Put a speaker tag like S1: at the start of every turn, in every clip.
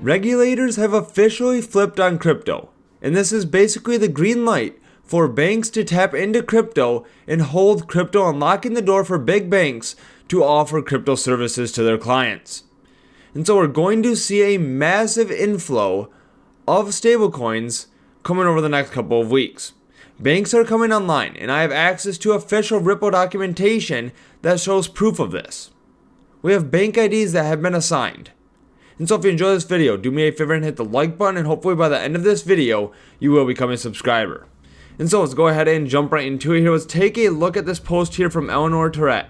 S1: Regulators have officially flipped on crypto, and this is basically the green light for banks to tap into crypto and hold crypto, unlocking the door for big banks to offer crypto services to their clients. And so we're going to see a massive inflow of stablecoins coming over the next couple of weeks. Banks are coming online, and I have access to official Ripple documentation that shows proof of this. We have bank IDs that have been assigned. And so if you enjoy this video, do me a favor and hit the like button, and hopefully by the end of this video, you will become a subscriber. And so let's go ahead and jump right into it here. Let's take a look at this post here from Eleanor Tourette.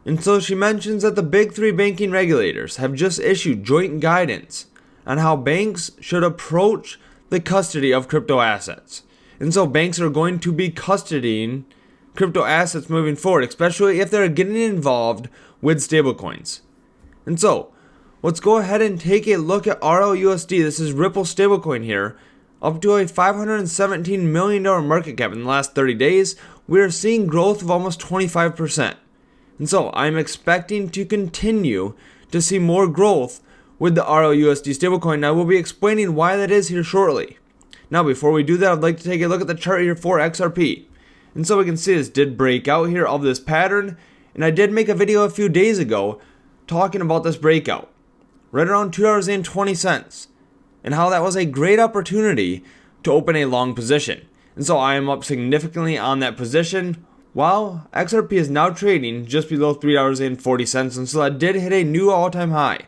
S1: And so she mentions that the big three banking regulators have just issued joint guidance on how banks should approach the custody of crypto assets. And so banks are going to be custodying crypto assets moving forward, especially if they're getting involved with stablecoins. And so let's go ahead and take a look at RLUSD. This is Ripple stablecoin here, up to a $517 million market cap in the last 30 days. We are seeing growth of almost 25%. And so I'm expecting to continue to see more growth with the RLUSD stablecoin, and I will be explaining why that is here shortly. Now, before we do that, I'd like to take a look at the chart here for XRP. And so we can see this did break out here of this pattern, and I did make a video a few days ago talking about this breakout, right around $2.20, and how that was a great opportunity to open a long position. And so I am up significantly on that position, while XRP is now trading just below $3.40, and so that did hit a new all-time high.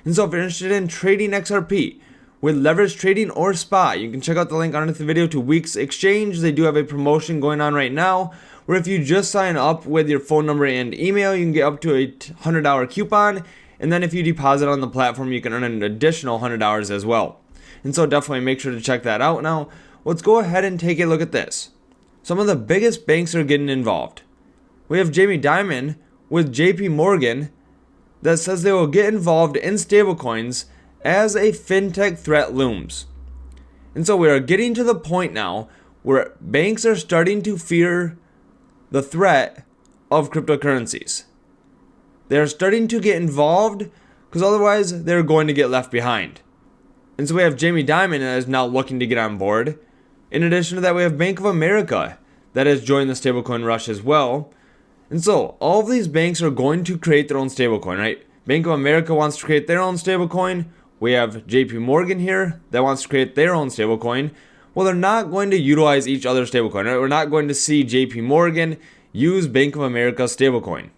S1: And so if you're interested in trading XRP with leverage trading or spot, you can check out the link underneath the video to Weex exchange. They do have a promotion going on right now, where if you just sign up with your phone number and email, you can get up to a $100 coupon, and then if you deposit on the platform, you can earn an additional $100 as well. And so definitely make sure to check that out. Now, let's go ahead and take a look at this. Some of the biggest banks are getting involved. We have Jamie Dimon with JP Morgan that says they will get involved in stablecoins as a fintech threat looms. And so we are getting to the point now where banks are starting to fear the threat of cryptocurrencies. They're starting to get involved because otherwise they're going to get left behind. And so we have Jamie Dimon that is now looking to get on board. In addition to that, we have Bank of America that has joined the stablecoin rush as well. And so all of these banks are going to create their own stablecoin, right? Bank of America wants to create their own stablecoin. We have JP Morgan here that wants to create their own stablecoin. Well, they're not going to utilize each other's stablecoin, right? We're not going to see JP Morgan use Bank of America's stablecoin.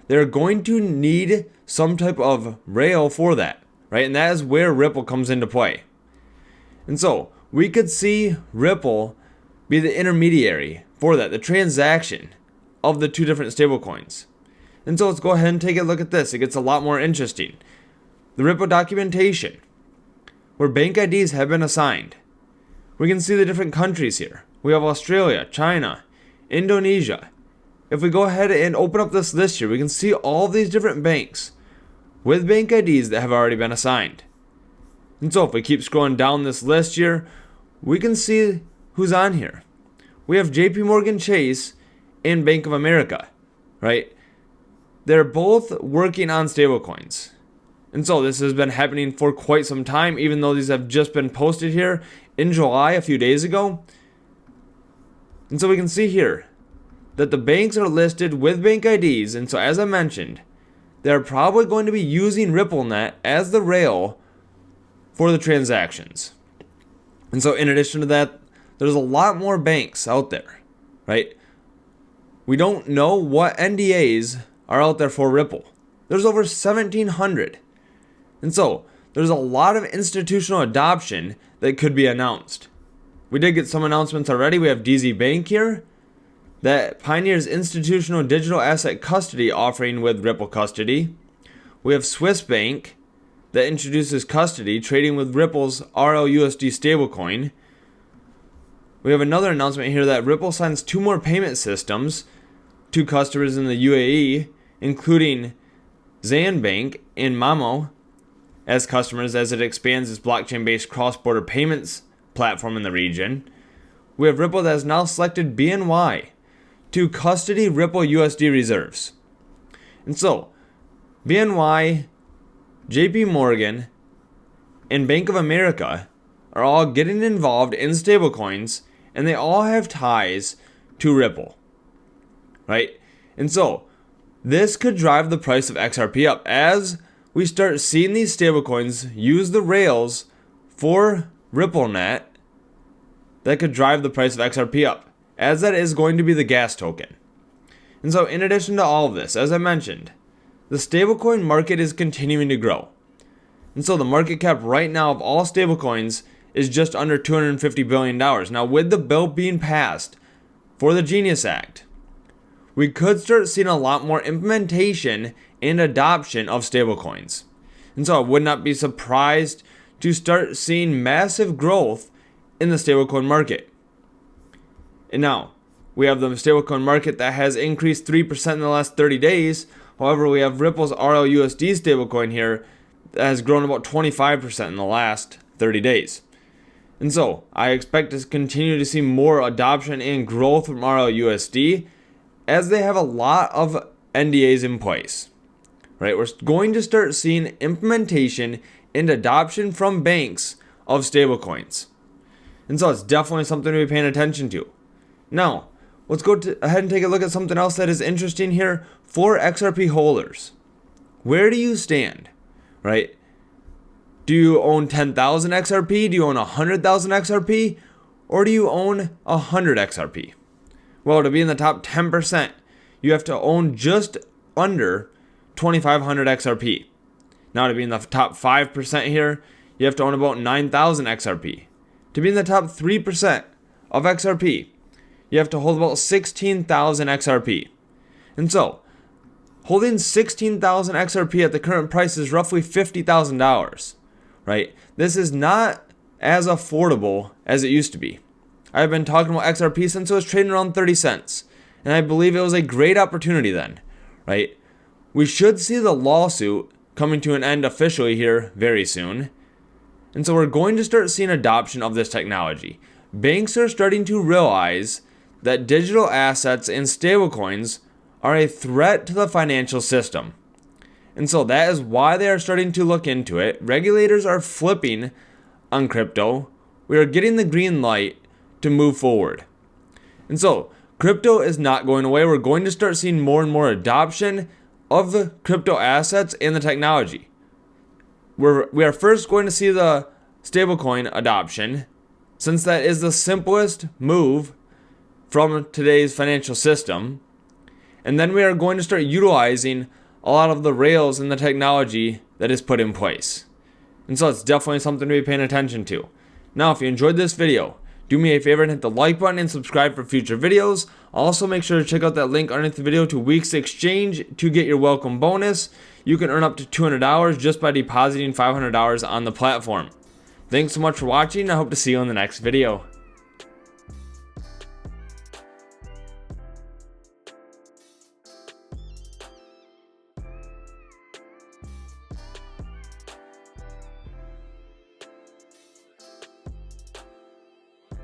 S1: They're going to need some type of rail for that, right? And that is where Ripple comes into play. And so we could see Ripple be the intermediary for that, the transaction of the two different stablecoins. And so let's go ahead and take a look at this. It gets a lot more interesting. The Ripple documentation, where bank IDs have been assigned. We can see the different countries here. We have Australia, China, Indonesia. If we go ahead and open up this list here, we can see all of these different banks with bank IDs that have already been assigned. And so if we keep scrolling down this list here, we can see who's on here. We have JP Morgan Chase and Bank of America, right? They're both working on stablecoins. And so this has been happening for quite some time, even though these have just been posted here in July a few days ago. And so we can see here that the banks are listed with bank IDs. And so as I mentioned, they're probably going to be using RippleNet as the rail for the transactions. And so in addition to that, there's a lot more banks out there, right? We don't know what NDAs are out there for Ripple. There's over 1,700. And so there's a lot of institutional adoption that could be announced. We did get some announcements already. We have DZ Bank here that pioneers institutional digital asset custody offering with Ripple Custody. We have Swiss Bank that introduces custody trading with Ripple's RLUSD stablecoin. We have another announcement here that Ripple signs 2 more payment systems to customers in the UAE, including Zan Bank and Mamo as customers as it expands its blockchain-based cross-border payments platform in the region. We have Ripple that has now selected BNY to custody Ripple USD reserves. And so, BNY, JP Morgan, and Bank of America are all getting involved in stablecoins, and they all have ties to Ripple, right? And so this could drive the price of XRP up as we start seeing these stablecoins use the rails for RippleNet. That could drive the price of XRP up, as that is going to be the gas token. And so in addition to all of this, as I mentioned, the stablecoin market is continuing to grow. And so the market cap right now of all stablecoins is just under $250 billion. Now with the bill being passed for the Genius Act, we could start seeing a lot more implementation and adoption of stablecoins. And so I would not be surprised to start seeing massive growth in the stablecoin market. And now, we have the stablecoin market that has increased 3% in the last 30 days. However, we have Ripple's RLUSD stablecoin here that has grown about 25% in the last 30 days. And so, I expect to continue to see more adoption and growth from RLUSD as they have a lot of NDAs in place. Right? We're going to start seeing implementation and adoption from banks of stablecoins. And so it's definitely something to be paying attention to. Now, let's go ahead and take a look at something else that is interesting here for XRP holders. Where do you stand, right? Do you own 10,000 XRP? Do you own 100,000 XRP? Or do you own 100 XRP? Well, to be in the top 10%, you have to own just under 2,500 XRP. Now, to be in the top 5% here, you have to own about 9,000 XRP. To be in the top 3% of XRP, you have to hold about 16,000 XRP. And so, holding 16,000 XRP at the current price is roughly $50,000, right? This is not as affordable as it used to be. I've been talking about XRP since it was trading around 30 cents, and I believe it was a great opportunity then, right? We should see the lawsuit coming to an end officially here very soon. And so we're going to start seeing adoption of this technology. Banks are starting to realize that digital assets and stablecoins are a threat to the financial system. And so that is why they are starting to look into it. Regulators are flipping on crypto. We are getting the green light to move forward. And so crypto is not going away. We're going to start seeing more and more adoption of the crypto assets and the technology. We are first going to see the stablecoin adoption, since that is the simplest move from today's financial system. And then we are going to start utilizing a lot of the rails and the technology that is put in place. And so it's definitely something to be paying attention to. Now, if you enjoyed this video, do me a favor and hit the like button and subscribe for future videos. Also, make sure to check out that link underneath the video to Weex Exchange to get your welcome bonus. You can earn up to $200 just by depositing $500 on the platform. Thanks so much for watching. I hope to see you in the next video.